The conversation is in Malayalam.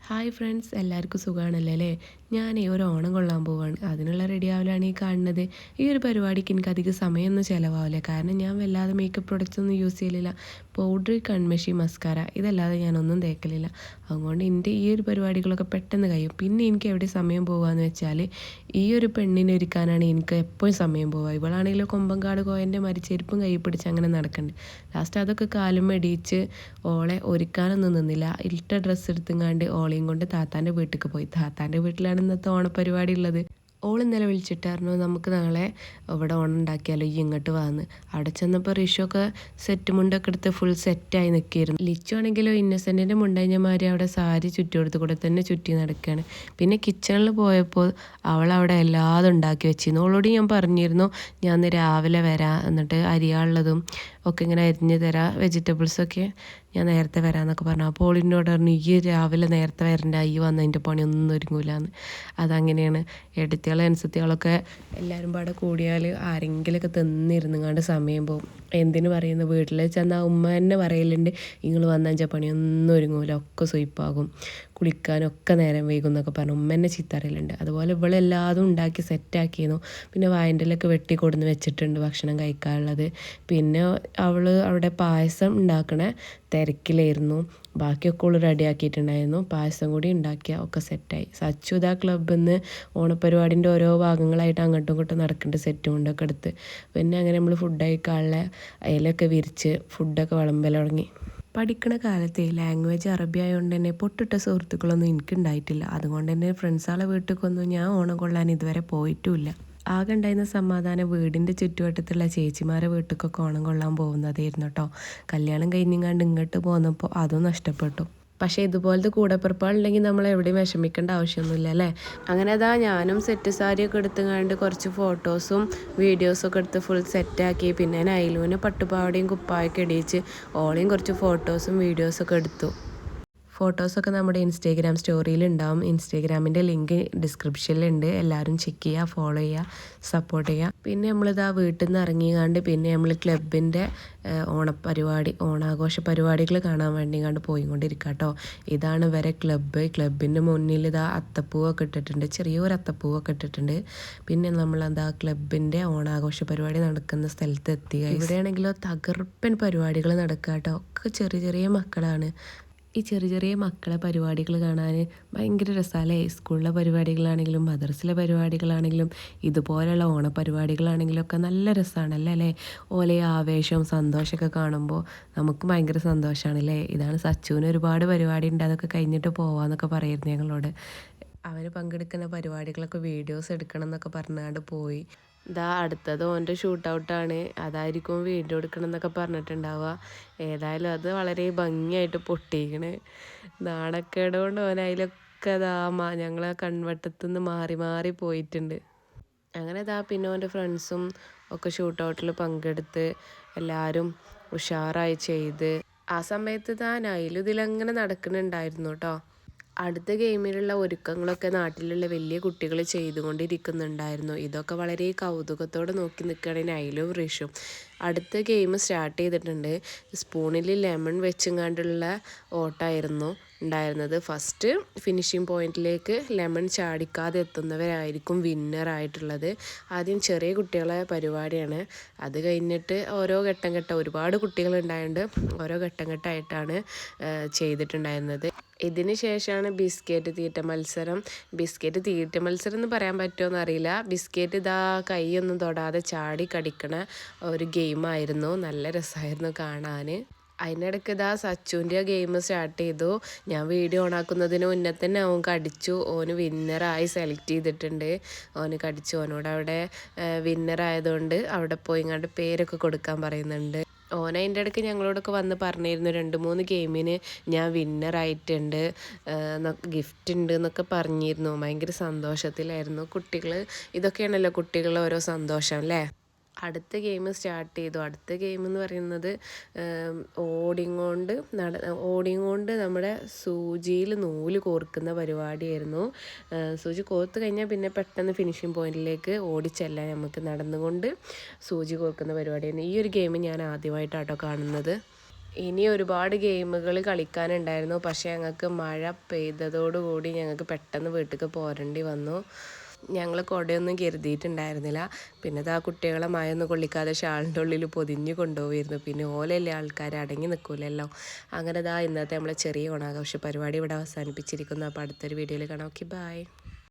ഹായ് ഫ്രണ്ട്സ്, എല്ലാവർക്കും സുഖമാണല്ലോ അല്ലേ? ഞാൻ ഒരു ഓണം കൊള്ളാൻ പോവാണ്. അതിനുള്ള റെഡി ആവലാണ് ഈ കാണുന്നത്. ഈ ഒരു പരിപാടിക്ക് എനിക്ക് അധികം സമയമൊന്നും ചിലവാവില്ല. കാരണം ഞാൻ വല്ലാതെ മേക്കപ്പ് പ്രൊഡക്റ്റ്സ് ഒന്നും യൂസ് ചെയ്യലില്ല. പൗഡർ, കൺമഷി, മസ്കാര ഇതല്ലാതെ ഞാനൊന്നും തേക്കലില്ല. അതുകൊണ്ട് എൻ്റെ ഈ ഒരു പരിപാടികളൊക്കെ പെട്ടെന്ന് കഴിയും. പിന്നെ എനിക്ക് എവിടെ സമയം പോകുകയെന്ന് വെച്ചാൽ ഈ ഒരു പെണ്ണിനെ ഒരുക്കാനാണ് എനിക്ക് എപ്പോഴും സമയം പോവുക. ഇവളാണെങ്കിലും കൊമ്പങ്കാട് കോയൻ്റെ മരിച്ചെരുപ്പും കൈ പിടിച്ച് അങ്ങനെ നടക്കുന്നുണ്ട്. ലാസ്റ്റ് അതൊക്കെ കാലും മെടിയിച്ച് ഓളെ ഒരുക്കാനൊന്നും നിന്നില്ല. ഇട്ട ഡ്രസ്സ് എടുത്തുങ്ങാണ്ട് ഓളെയും കൊണ്ട് താത്താൻ്റെ വീട്ടിലേക്ക് പോയി. താത്താൻ്റെ വീട്ടിലാണ് ഇന്നത്തെ ഓണപ്പരിപാടി ഉള്ളത്. ഓൾ ഇന്നലെ വിളിച്ചിട്ടായിരുന്നു നമുക്ക് നാളെ ഇവിടെ ഓണം ഉണ്ടാക്കിയാലോ, ഈ ഇങ്ങോട്ട് വന്ന്. അവിടെ ചെന്നപ്പോൾ റിഷൊക്കെ സെറ്റ് മുണ്ടൊക്കെ എടുത്ത് ഫുൾ സെറ്റായി നിൽക്കുകയായിരുന്നു. ലിച്ചു ആണെങ്കിലോ ഇന്നസെൻറ്റിൻ്റെ മുണ്ടഞ്ഞമാരി അവിടെ സാരി ചുറ്റിയെടുത്ത് കൂടെ തന്നെ ചുറ്റി നടക്കുകയാണ്. പിന്നെ കിച്ചണിൽ പോയപ്പോൾ അവളവിടെ എല്ലാതും ഉണ്ടാക്കി വെച്ചിരുന്നു. അവളോട് ഞാൻ പറഞ്ഞിരുന്നു ഞാൻ ഇന്ന് രാവിലെ വരാം, എന്നിട്ട് അരിയാനുള്ളതും ഒക്കെ ഇങ്ങനെ അരിഞ്ഞ് തരാം, വെജിറ്റബിൾസൊക്കെ ഞാൻ നേരത്തെ വരാമെന്നൊക്കെ പറഞ്ഞു. അപ്പോൾ ഓളിനോട് പറഞ്ഞു ഈ രാവിലെ നേരത്തെ വരണ്ട, ഈ വന്നതിൻ്റെ പണിയൊന്നും ഒരുങ്ങൂലെന്ന്. അതങ്ങനെയാണ്. എടുത്തിയാളും അനുസത്തിയാളൊക്കെ എല്ലാവരും പാടെ കൂടിയാൽ ആരെങ്കിലുമൊക്കെ തിന്നിരുന്നുങ്ങാണ്ട് സമയം പോകും. എന്തിനു പറയുന്നു, വീട്ടിൽ ചെന്നാൽ ഉമ്മ തന്നെ പറയലുണ്ട് നിങ്ങൾ വന്നഞ്ച പണിയൊന്നും ഒരുങ്ങൂല, ഒക്കെ സ്വയിപ്പാകും, കുളിക്കാനൊക്കെ നേരം വൈകും എന്നൊക്കെ പറഞ്ഞു ഉമ്മ തന്നെ ചീത്തറിയലുണ്ട്. അതുപോലെ ഇവളെല്ലാതും ഉണ്ടാക്കി സെറ്റാക്കിയിരുന്നു. പിന്നെ വായൻ്റെലൊക്കെ വെട്ടി കൊടുന്ന് വെച്ചിട്ടുണ്ട് ഭക്ഷണം കഴിക്കാനുള്ളത്. പിന്നെ അവൾ അവിടെ പായസം ഉണ്ടാക്കണ തിരക്കിലായിരുന്നു. ബാക്കിയൊക്കെ ഉള്ളു റെഡിയാക്കിയിട്ടുണ്ടായിരുന്നു. പായസം കൂടി ഉണ്ടാക്കിയ ഒക്കെ സെറ്റായി. സച്ചുദ ക്ലബ്ബിൽ നിന്ന് ഓണപ്പരിപാടിൻ്റെ ഓരോ ഭാഗങ്ങളായിട്ട് അങ്ങോട്ടും ഇങ്ങോട്ടും നടക്കുന്നുണ്ട്, സെറ്റും കൊണ്ടൊക്കെ എടുത്ത്. പിന്നെ അങ്ങനെ നമ്മൾ ഫുഡ് കഴിക്കാനുള്ള ഇലയൊക്കെ വിരിച്ച് ഫുഡൊക്കെ വിളമ്പൽ തുടങ്ങി. പഠിക്കണ കാലത്ത് ലാംഗ്വേജ് അറബി ആയതുകൊണ്ട് തന്നെ പൊട്ടിട്ട സുഹൃത്തുക്കളൊന്നും എനിക്കുണ്ടായിട്ടില്ല. അതുകൊണ്ട് തന്നെ ഫ്രണ്ട്സാളെ വീട്ടിലേക്കൊന്നും ഞാൻ ഓണം കൊള്ളാൻ ഇതുവരെ പോയിട്ടുമില്ല. ആകെ ഉണ്ടായിരുന്ന സമാധാനം വീടിൻ്റെ ചുറ്റുവട്ടത്തുള്ള ചേച്ചിമാരെ വീട്ടിലേക്കൊക്കെ ഓണം കൊള്ളാൻ പോകുന്നതായിരുന്നു കേട്ടോ. കല്യാണം കഴിഞ്ഞിങ്ങാണ്ട് ഇങ്ങോട്ട് പോന്നപ്പോൾ അതും നഷ്ടപ്പെട്ടു. പക്ഷേ ഇതുപോലത്തെ കൂടപ്പിറപ്പാളുണ്ടെങ്കിൽ നമ്മൾ എവിടെയും വിഷമിക്കേണ്ട ആവശ്യമൊന്നുമില്ല അല്ലേ? അങ്ങനെ അതാ ഞാനും സെറ്റ് സാരിയൊക്കെ എടുത്തുകൊണ്ട് കുറച്ച് ഫോട്ടോസും വീഡിയോസൊക്കെ എടുത്ത് ഫുൾ സെറ്റാക്കി. പിന്നെ നൈലൂന് പട്ടുപാവാടയും കുപ്പായൊക്കെ ഇടിയിച്ച് ഓളെയും കുറച്ച് ഫോട്ടോസും വീഡിയോസൊക്കെ എടുത്തു. ഫോട്ടോസൊക്കെ നമ്മുടെ ഇൻസ്റ്റാഗ്രാം സ്റ്റോറിയിൽ ഉണ്ടാവും. ഇൻസ്റ്റാഗ്രാമിൻ്റെ ലിങ്ക് ഡിസ്ക്രിപ്ഷനിലുണ്ട്. എല്ലാവരും ചെക്ക് ചെയ്യുക, ഫോളോ ചെയ്യുക, സപ്പോർട്ട് ചെയ്യുക. പിന്നെ നമ്മളിതാ വീട്ടിൽ നിന്ന് ഇറങ്ങിയാണ്ട് പിന്നെ നമ്മൾ ക്ലബിൻ്റെ ഓണാഘോഷ പരിപാടികൾ കാണാൻ വേണ്ടിങ്ങാണ്ട് പോയിക്കൊണ്ടിരിക്കുക കേട്ടോ. ഇതാണ് വരെ ക്ലബിൻ്റെ മുന്നിൽ ഇതാ അത്തപ്പൂവൊക്കെ ഇട്ടിട്ടുണ്ട്, ചെറിയൊരു അത്തപ്പൂവൊക്കെ ഇട്ടിട്ടുണ്ട്. പിന്നെ നമ്മളെന്താ ക്ലബിൻ്റെ ഓണാഘോഷ പരിപാടി നടക്കുന്ന സ്ഥലത്ത് എത്തി. ഇവിടെയാണെങ്കിലോ തകർപ്പൻ പരിപാടികൾ നടക്കുക കേട്ടോ. ഒക്കെ ചെറിയ ചെറിയ മക്കളാണ്. ഈ ചെറിയ ചെറിയ മക്കളെ പരിപാടികൾ കാണാൻ ഭയങ്കര രസമല്ലേ? സ്കൂളിലെ പരിപാടികളാണെങ്കിലും മദ്രസിലെ പരിപാടികളാണെങ്കിലും ഇതുപോലെയുള്ള ഓണപ്പരിപാടികളാണെങ്കിലും ഒക്കെ നല്ല രസമാണല്ലോ അല്ലേ? ഓലെ ആവേശവും സന്തോഷമൊക്കെ കാണുമ്പോൾ നമുക്ക് ഭയങ്കര സന്തോഷമാണല്ലേ? ഇതാണ് സച്ചുവിന് ഒരുപാട് പരിപാടി ഉണ്ട്, അതൊക്കെ കഴിഞ്ഞിട്ട് പോവാന്നൊക്കെ പറയായിരുന്നു ഞങ്ങളോട്. അവന് പങ്കെടുക്കുന്ന പരിപാടികളൊക്കെ വീഡിയോസ് എടുക്കണം എന്നൊക്കെ പറഞ്ഞാണ്ട് പോയി. ഇതാ അടുത്തത് ഓൻ്റെ ഷൂട്ട് ഔട്ടാണ്, അതായിരിക്കും വീഡിയോ എടുക്കണം എന്നൊക്കെ പറഞ്ഞിട്ടുണ്ടാവുക. ഏതായാലും അത് വളരെ ഭംഗിയായിട്ട് പൊട്ടിക്കണ്. നാണക്കേട് കൊണ്ട് ഓൻ അതിലൊക്കെ ഞങ്ങളെ കൺവട്ടത്തുനിന്ന് മാറി മാറി പോയിട്ടുണ്ട്. അങ്ങനെ പിന്നെ ഓൻ്റെ ഫ്രണ്ട്സും ഒക്കെ ഷൂട്ട് ഔട്ടിൽ പങ്കെടുത്ത് എല്ലാവരും ഉഷാറായി ചെയ്ത്. ആ സമയത്ത് നൈലും ഇതിലങ്ങനെ നടക്കുന്നുണ്ടായിരുന്നു കേട്ടോ. അടുത്ത ഗെയിമിലുള്ള ഒരുക്കങ്ങളൊക്കെ നാട്ടിലുള്ള വലിയ കുട്ടികൾ ചെയ്തുകൊണ്ടിരിക്കുന്നുണ്ടായിരുന്നു. ഇതൊക്കെ വളരെ കൗതുകത്തോടെ നോക്കി നിൽക്കുകയാണ് നൈലും റിഷും. അടുത്ത ഗെയിം സ്റ്റാർട്ട് ചെയ്തിട്ടുണ്ട്. സ്പൂണിൽ ലെമൺ വെച്ചങ്ങാണ്ടുള്ള ഓട്ടമായിരുന്നു ഉണ്ടായിരുന്നത്. ഫസ്റ്റ് ഫിനിഷിംഗ് പോയിന്റിലേക്ക് ലെമൺ ചാടിക്കാതെ എത്തുന്നവരായിരിക്കും വിന്നറായിട്ടുള്ളത്. ആദ്യം ചെറിയ കുട്ടികളെ പരിപാടിയാണ്. അത് കഴിഞ്ഞിട്ട് ഓരോ ഘട്ടം ഒരുപാട് കുട്ടികളുണ്ടായതുകൊണ്ട് ഓരോ ഘട്ടം ഘട്ടമായിട്ടാണ് ചെയ്തിട്ടുണ്ടായിരുന്നത്. ഇതിന് ശേഷമാണ് ബിസ്ക്കറ്റ് തീറ്റ മത്സരം. ബിസ്ക്കറ്റ് തീറ്റ മത്സരം എന്ന് പറയാൻ പറ്റുമോ അറിയില്ല. ബിസ്ക്കറ്റ് കൈയൊന്നും തൊടാതെ ചാടി കടിക്കണ ഒരു ഗെയിമായിരുന്നു. നല്ല രസമായിരുന്നു കാണാൻ. അതിനിടയ്ക്ക് സച്ചുവിൻ്റെ ഗെയിം സ്റ്റാർട്ട് ചെയ്തു. ഞാൻ വീഡിയോ ഓണാക്കുന്നതിന് മുന്നേ തന്നെ അവൻ കടിച്ചു. ഓന് വിന്നറായി സെലക്ട് ചെയ്തിട്ടുണ്ട്. ഓന് കടിച്ചു. ഓനോട് അവിടെ വിന്നറായതുകൊണ്ട് അവിടെ പോയി ഇങ്ങോട്ട് പേരൊക്കെ കൊടുക്കാൻ പറയുന്നുണ്ട്. ഓൻ അതിൻ്റെ ഇടയ്ക്ക് ഞങ്ങളോടൊക്കെ വന്ന് പറഞ്ഞിരുന്നു 2-3 ഗെയിമിന് ഞാൻ വിന്നറായിട്ടുണ്ട്, ഗിഫ്റ്റ് ഉണ്ട് എന്നൊക്കെ പറഞ്ഞിരുന്നു. ഭയങ്കര സന്തോഷത്തിലായിരുന്നു കുട്ടികൾ. ഇതൊക്കെയാണല്ലോ കുട്ടികളുടെ ഓരോ സന്തോഷം അല്ലേ? അടുത്ത ഗെയിം സ്റ്റാർട്ട് ചെയ്തു. അടുത്ത ഗെയിം എന്ന് പറയുന്നത് ഓടിങ്ങോണ്ട് നമ്മുടെ സൂചിയിൽ നൂല് കോർക്കുന്ന പരിപാടിയായിരുന്നു. സൂചി കോർത്ത് കഴിഞ്ഞാൽ പിന്നെ പെട്ടെന്ന് ഫിനിഷിംഗ് പോയിന്റിലേക്ക് ഓടിച്ചെല്ലാൻ നമുക്ക് നടന്നുകൊണ്ട് സൂചി കോർക്കുന്ന പരിപാടിയായിരുന്നു. ഈ ഒരു ഗെയിം ഞാൻ ആദ്യമായിട്ടാട്ടോ കാണുന്നത്. ഇനി ഒരുപാട് ഗെയിമുകൾ കളിക്കാനുണ്ടായിരുന്നു. പക്ഷേ ഞങ്ങൾക്ക് മഴ പെയ്തതോടുകൂടി ഞങ്ങൾക്ക് പെട്ടെന്ന് വീട്ടിലേക്ക് പോരേണ്ടി വന്നു. ഞങ്ങൾ കുടയൊന്നും കരുതിയിട്ടുണ്ടായിരുന്നില്ല. പിന്നെ ആ കുട്ടികളെ മഴയൊന്നും കൊള്ളിക്കാതെ ഷാളിൻ്റെ ഉള്ളിൽ പൊതിഞ്ഞ് കൊണ്ടുപോയിരുന്നു. പിന്നെ ഓലല്ലേ ആൾക്കാർ അടങ്ങി നിൽക്കൂലല്ലോ. അങ്ങനെ ഇന്നത്തെ നമ്മളെ ചെറിയ ഓണാഘോഷ പരിപാടി ഇവിടെ അവസാനിപ്പിച്ചിരിക്കുന്നു. അപ്പോൾ അടുത്തൊരു വീഡിയോയിൽ കാണാം. Okay, by.